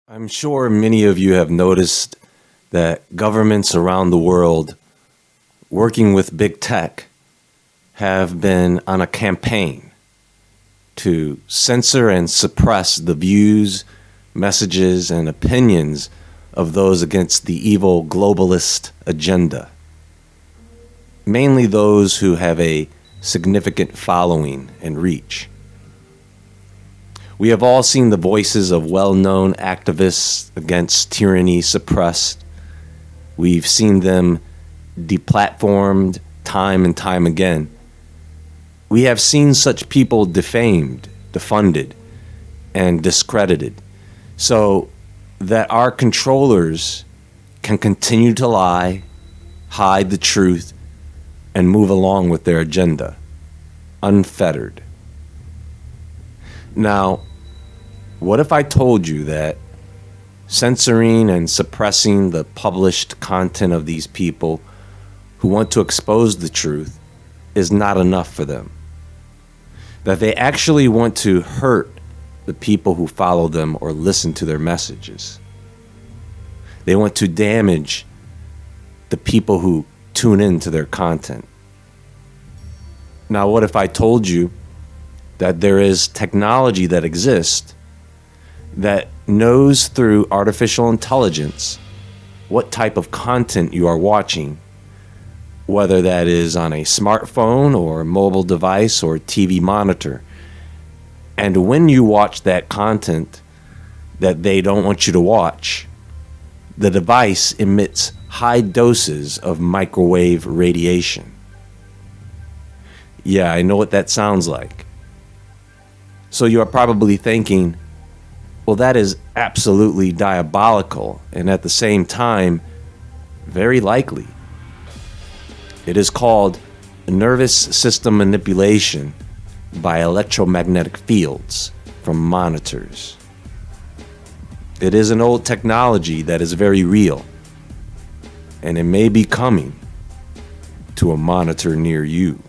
I'm sure many of you have noticed that governments around the world working with big tech have been on a campaign to censor and suppress the views, messages, and opinions of those against the evil globalist agenda. Mainly those who have a significant following and reach. We have all seen the voices of well-known activists against tyranny suppressed. We've seen them deplatformed time and time again. We have seen such people defamed, defunded, and discredited so that our controllers can continue to lie, hide the truth, and move along with their agenda, unfettered. Now, what if I told you that censoring and suppressing the published content of these people who want to expose the truth is not enough for them? That they actually want to hurt the people who follow them or listen to their messages. They want to damage the people who tune into their content. Now, what if I told you that there is technology that exists that knows through artificial intelligence what type of content you are watching, whether that is on a smartphone or a mobile device or TV monitor. And when you watch that content that they don't want you to watch, the device emits high doses of microwave radiation. Yeah, I know what that sounds like. So you are probably thinking, well, that is absolutely diabolical and at the same time, very likely. It is called nervous system manipulation by electromagnetic fields from monitors. It is an old technology that is very real, and it may be coming to a monitor near you.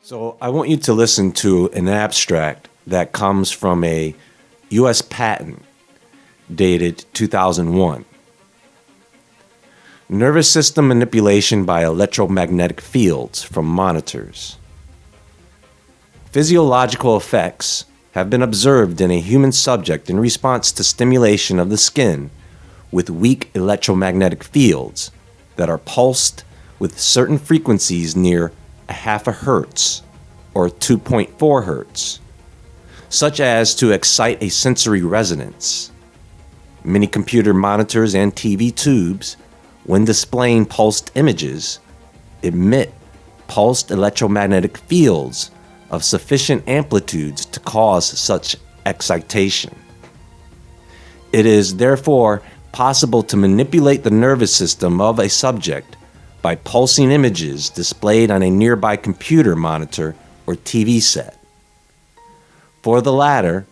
So I want you to listen to an abstract that comes from a U.S. patent dated 2001. Nervous system manipulation by electromagnetic fields from monitors. Physiological effects have been observed in a human subject in response to stimulation of the skin with weak electromagnetic fields that are pulsed with certain frequencies near a half a hertz or 2.4 hertz, such as to excite a sensory resonance. Many computer monitors and TV tubes, when displaying pulsed images, emit pulsed electromagnetic fields of sufficient amplitudes to cause such excitation. It is therefore possible to manipulate the nervous system of a subject by pulsing images displayed on a nearby computer monitor or TV set. For the latter,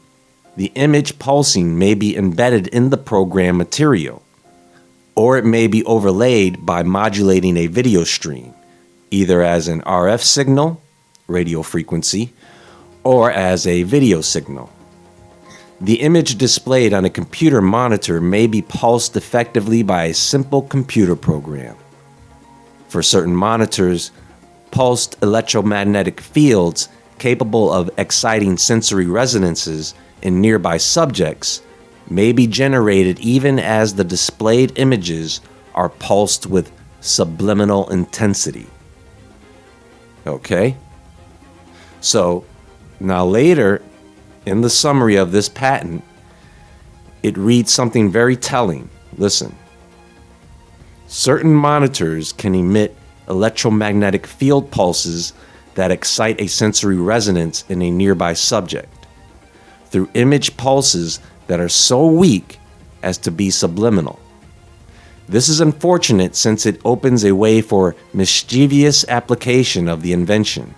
the image pulsing may be embedded in the program material, or it may be overlaid by modulating a video stream, either as an RF signal, radio frequency, or as a video signal. The image displayed on a computer monitor may be pulsed effectively by a simple computer program. For certain monitors, pulsed electromagnetic fields capable of exciting sensory resonances in nearby subjects may be generated even as the displayed images are pulsed with subliminal intensity. Okay? So, now later in the summary of this patent, it reads something very telling. Listen. Certain monitors can emit electromagnetic field pulses that excite a sensory resonance in a nearby subject. Through image pulses that are so weak as to be subliminal. This is unfortunate since it opens a way for mischievous application of the invention,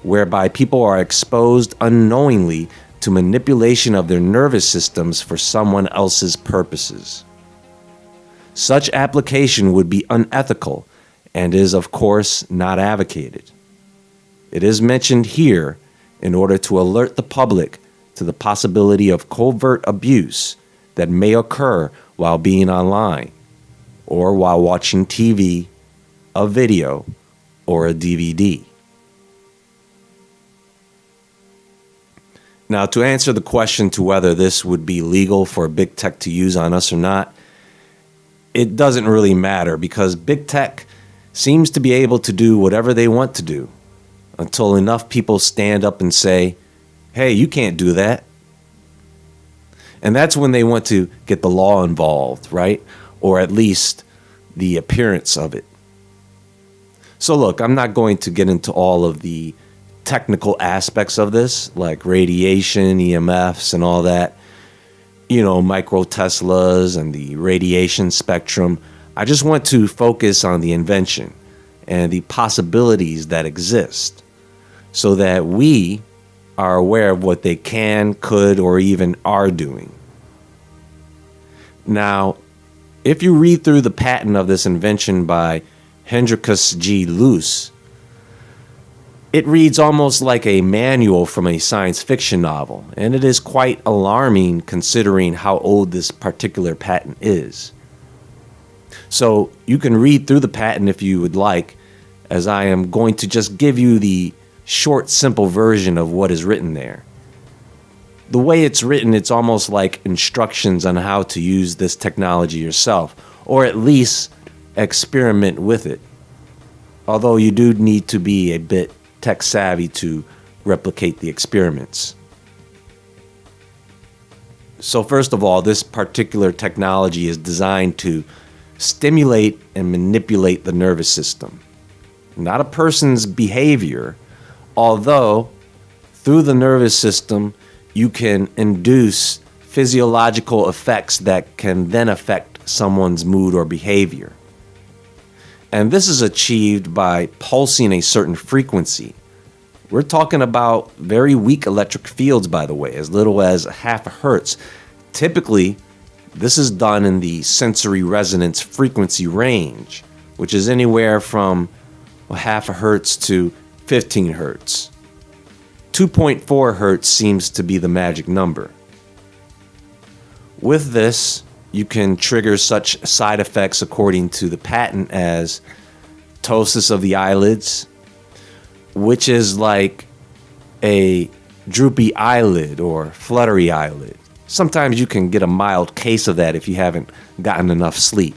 whereby people are exposed unknowingly to manipulation of their nervous systems for someone else's purposes. Such application would be unethical and is, of course, not advocated. It is mentioned here in order to alert the public to the possibility of covert abuse that may occur while being online, or while watching TV, a video, or a DVD. Now, to answer the question to whether this would be legal for big tech to use on us or not, it doesn't really matter because big tech seems to be able to do whatever they want to do until enough people stand up and say, hey, you can't do that. And that's when they want to get the law involved, right? Or at least the appearance of it. So look, I'm not going to get into all of the technical aspects of this, like radiation, EMFs, and all that, micro Teslas and the radiation spectrum. I just want to focus on the invention and the possibilities that exist so that we are aware of what they can, could, or even are doing. Now, if you read through the patent of this invention by Hendrikus G. Luce, it reads almost like a manual from a science fiction novel, and it is quite alarming considering how old this particular patent is. So you can read through the patent if you would like, as I am going to just give you the short, simple version of what is written there. The way it's written, it's almost like instructions on how to use this technology yourself, or at least experiment with it. Although you do need to be a bit tech savvy to replicate the experiments. So first of all, this particular technology is designed to stimulate and manipulate the nervous system, not a person's behavior, although through the nervous system you can induce physiological effects that can then affect someone's mood or behavior. And this is achieved by pulsing a certain frequency. We're talking about very weak electric fields, by the way, as little as half a hertz. Typically, this is done in the sensory resonance frequency range, which is anywhere from half a hertz to 15 hertz. 2.4 hertz seems to be the magic number. With this, you can trigger such side effects according to the patent as ptosis of the eyelids, which is like a droopy eyelid or fluttery eyelid. Sometimes you can get a mild case of that if you haven't gotten enough sleep.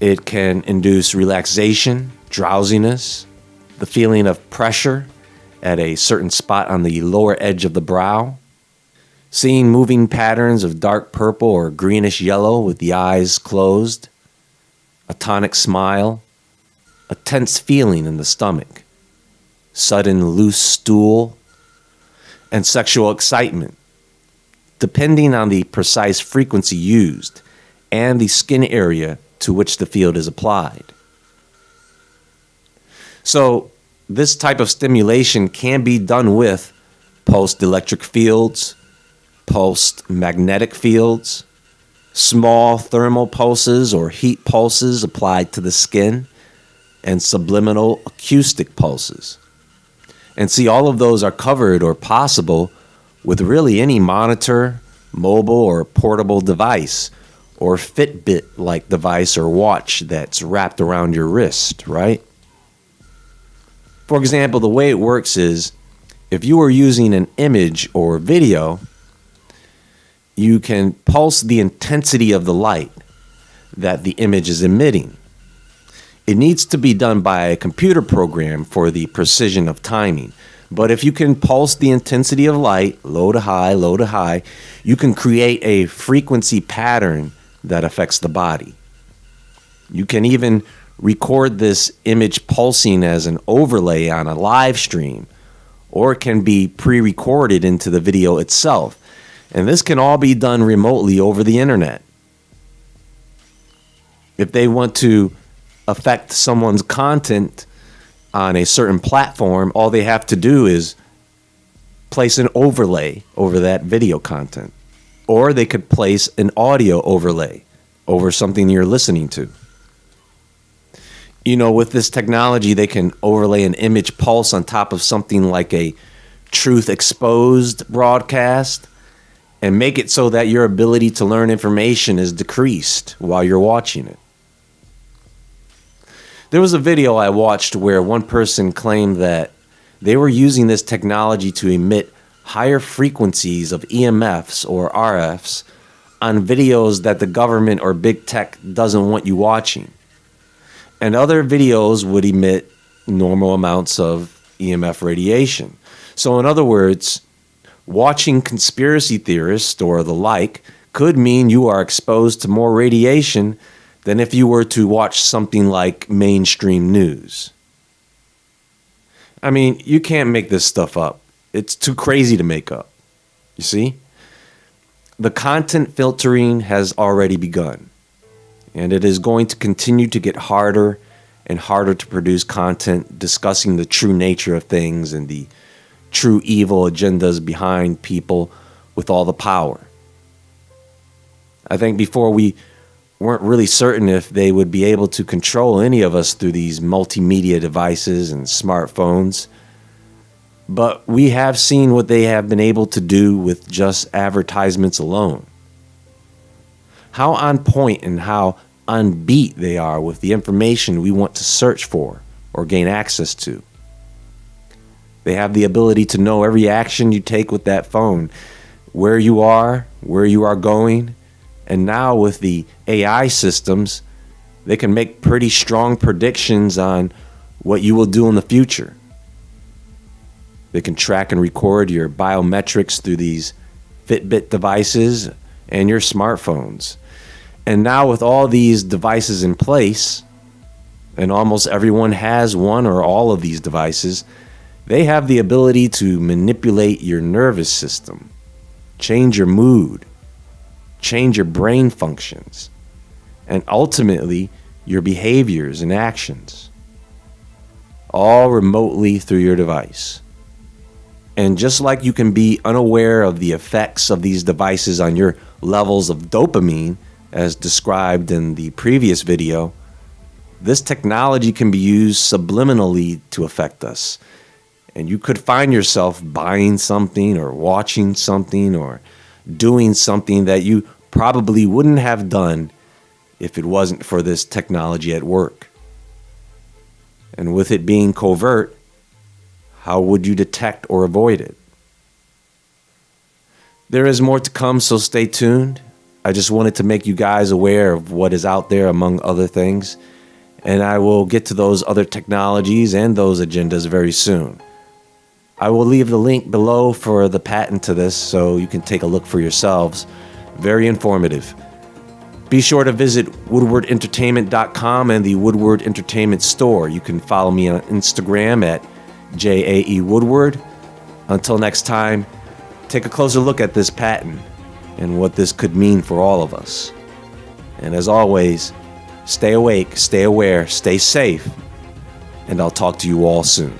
It can induce relaxation, drowsiness, the feeling of pressure at a certain spot on the lower edge of the brow, seeing moving patterns of dark purple or greenish yellow with the eyes closed, a tonic smile, a tense feeling in the stomach, sudden loose stool, and sexual excitement, depending on the precise frequency used and the skin area to which the field is applied. So, this type of stimulation can be done with pulsed electric fields, pulsed magnetic fields, small thermal pulses or heat pulses applied to the skin, and subliminal acoustic pulses. And see, all of those are covered or possible with really any monitor, mobile or portable device, or Fitbit-like device or watch that's wrapped around your wrist, right? For example, the way it works is, if you are using an image or video, you can pulse the intensity of the light that the image is emitting. It needs to be done by a computer program for the precision of timing. But if you can pulse the intensity of light, low to high, you can create a frequency pattern that affects the body. You can even record this image pulsing as an overlay on a live stream, or it can be pre-recorded into the video itself. And this can all be done remotely over the internet. If they want to affect someone's content on a certain platform, all they have to do is place an overlay over that video content. Or they could place an audio overlay over something you're listening to. You know, with this technology, they can overlay an image pulse on top of something like a truth exposed broadcast and make it so that your ability to learn information is decreased while you're watching it. There was a video I watched where one person claimed that they were using this technology to emit higher frequencies of EMFs or RFs on videos that the government or big tech doesn't want you watching. And other videos would emit normal amounts of EMF radiation. So in other words, watching conspiracy theorists or the like could mean you are exposed to more radiation than if you were to watch something like mainstream news. I mean, you can't make this stuff up. It's too crazy to make up. You see? The content filtering has already begun. And it is going to continue to get harder and harder to produce content discussing the true nature of things and the true evil agendas behind people with all the power. I think before we weren't really certain if they would be able to control any of us through these multimedia devices and smartphones. But we have seen what they have been able to do with just advertisements alone. How on point and how on beat they are with the information we want to search for or gain access to. They have the ability to know every action you take with that phone, where you are going, and now with the AI systems, they can make pretty strong predictions on what you will do in the future. They can track and record your biometrics through these Fitbit devices and your smartphones. And now with all these devices in place, and almost everyone has one or all of these devices, they have the ability to manipulate your nervous system, change your mood, change your brain functions, and ultimately your behaviors and actions, all remotely through your device. And just like you can be unaware of the effects of these devices on your levels of dopamine, as described in the previous video, this technology can be used subliminally to affect us. And you could find yourself buying something or watching something or doing something that you probably wouldn't have done if it wasn't for this technology at work. And with it being covert, how would you detect or avoid it? There is more to come, so stay tuned. I just wanted to make you guys aware of what is out there among other things. And I will get to those other technologies and those agendas very soon. I will leave the link below for the patent to this so you can take a look for yourselves. Very informative. Be sure to visit woodwardentertainment.com and the Woodward Entertainment Store. You can follow me on Instagram at JAEWoodward. Until next time, take a closer look at this patent and what this could mean for all of us. And as always, stay awake, stay aware, stay safe, and I'll talk to you all soon.